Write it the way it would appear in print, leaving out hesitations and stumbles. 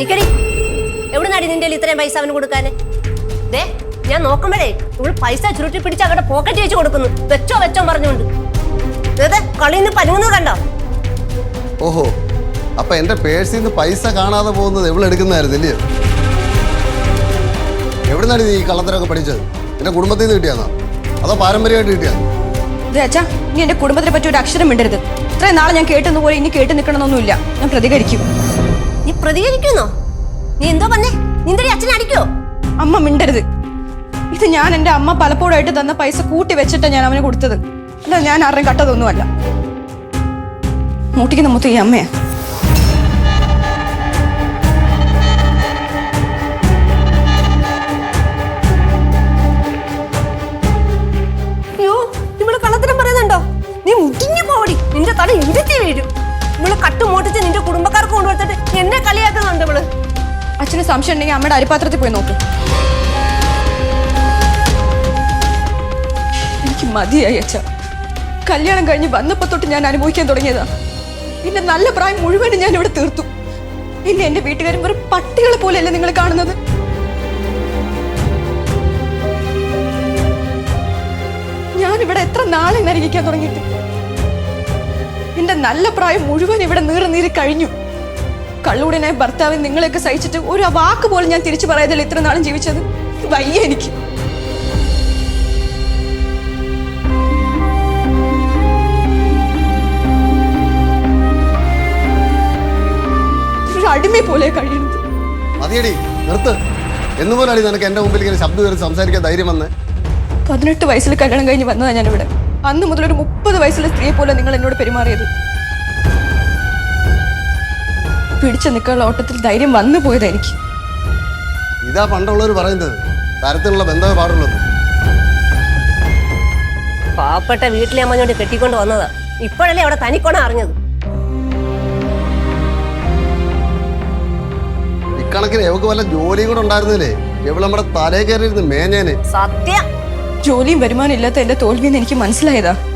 നിക്കടി, എവിടെ നടി നിന്റെ ഇത്രയും പൈസ അവന് കൊടുക്കാന്? ദേ ഞാൻ നോക്കുമ്പോഴേ ഇവള് പൈസ ചുരുട്ടി പിടിച്ച് അവരുടെ പോക്കറ്റ് വെച്ച് കൊടുക്കുന്നു. വെച്ചോ വെച്ചോ പറഞ്ഞുകൊണ്ട് കളിന്ന് പരുങ്ങുന്നത് കണ്ടോ? ഓഹോ, അപ്പൊ എന്റെ പേഴ്സിൽ നിന്ന് പൈസ കാണാതെ പോകുന്നത് എവളെടുക്കുന്നതായിരുന്നില്ലേ? എവിടുന്നാണ് നീ ഈ കള്ളത്തരമൊക്കെ പഠിച്ചത്? എന്റെ കുടുംബത്തിൽ നിന്ന് കിട്ടിയാന്നോ അതോ പാരമ്പര്യമായിട്ട് കിട്ടിയാന്നോ? അച്ഛാ, ഇനി എന്റെ കുടുംബത്തിനെ പറ്റി ഒരു അക്ഷരം മിണ്ടരുത്. ഇത്രയും നാളെ ഞാൻ കേട്ടെന്ന് പോലെ ഇനി കേട്ട് നിൽക്കണമെന്നൊന്നുമില്ല. ഞാൻ പ്രതികരിക്കും. നീ പ്രതികരിക്കുന്നോ? നീ എന്തോ പറഞ്ഞേ? നിന്റെ അച്ഛനെ അടിക്കോ? അമ്മ മിണ്ടരുത്. ഇത് ഞാൻ എന്റെ അമ്മ പലപ്പോഴായിട്ട് തന്ന പൈസ കൂട്ടി വെച്ചിട്ടാ ഞാൻ അവന് കൊടുത്തത്. അല്ല, ഞാൻ ആരുടെയും കട്ടതൊന്നുമല്ല. മൂട്ടിക്കുന്ന മൊത്തം ഈ അമ്മയാ. അയ്യോ, ഇവള് കള്ളത്തരം പറയുന്നുണ്ടോ? നീ മുടിഞ്ഞു പോടി, നിന്റെ തല ഇടിച്ചു വീഴും. ഇവള് കട്ടുമോട്ടിച്ച് നിന്റെ കുടുംബക്കാർക്ക് കൊണ്ടുകൊടുത്തിട്ട് എന്നെ കളിയാക്കുന്നുണ്ട് ഇവള്. അച്ഛന് സംശയം ഉണ്ടെങ്കിൽ അമ്മയുടെ അരിപാത്രത്തിൽ പോയി നോക്ക്. എനിക്ക് മതിയായി അച്ഛ. കല്യാണം കഴിഞ്ഞ് വന്നപ്പോ തൊട്ട് ഞാൻ അനുഭവിക്കാൻ തുടങ്ങിയതാ. എന്റെ നല്ല പ്രായം മുഴുവനും ഞാൻ ഇവിടെ തീർത്തു. എന്നെ എന്റെ വീട്ടുകാരും വെറും പട്ടികളെ പോലെയല്ലേ നിങ്ങൾ കാണുന്നത്? ഞാനിവിടെ എത്ര നാളെ നരകിക്കാൻ തുടങ്ങിയിട്ട്. എന്റെ നല്ല പ്രായം മുഴുവൻ ഇവിടെ നീറി കഴിഞ്ഞു. കള്ളൂടനായ ഭർത്താവിന് നിങ്ങളെയൊക്കെ സഹിച്ചിട്ട് ഒരു വാക്ക് പോലും ഞാൻ തിരിച്ചു പറയാതല്ലേ ഇത്ര നാളും ജീവിച്ചത്. വയ്യ എനിക്ക്. അടിമയെ പോലെ കഴിയുന്നത്. മതിയടി, നിർത്ത്. എന്നുപോലാടി നിനക്ക് എന്റെ മുമ്പിൽ ഇങ്ങനെ ശബ്ദം ഉയർത്തി സംസാരിക്കാൻ ധൈര്യം വന്ന്? 18 വയസ്സിൽ കല്യാണം കഴിഞ്ഞ് വന്നതാ ഞാനിവിടെ. അന്ന് മുതൽ ഒരു 30 വയസ്സിലെ സ്ത്രീയെ പോലെ നിങ്ങൾ എന്നോട് പെരുമാറിയത്. പിടിച്ചു നിൽക്കാനുള്ള ഓട്ടത്തിൽ ധൈര്യം വന്നു പോയതായിരിക്കും. ഇതാ പണ്ടുള്ളവർ പറയുന്നത്, തരത്തിലുള്ള ബന്ധമേ പാടുള്ളൂ. പാവപ്പെട്ട വീട്ടിലെ അമ്മഞ്ഞോട് കെട്ടിക്കൊണ്ട് വന്നതാ. ഇപ്പോഴല്ലേ അവിടെ തനിക്കൊണ അറിഞ്ഞത്. ഇക്കണക്കിന് എവക്ക് വല്ല ജോലിയും കൂടെ ഉണ്ടായിരുന്നില്ലേ, എവിടെ നമ്മുടെ തലേ കയറിയിരുന്ന് മേഞ്ഞേനെ. സത്യം. ജോലിയും വരുമാനം ഇല്ലാത്ത എന്റെ തോൽവിയെന്ന് എനിക്ക് മനസ്സിലായതാ.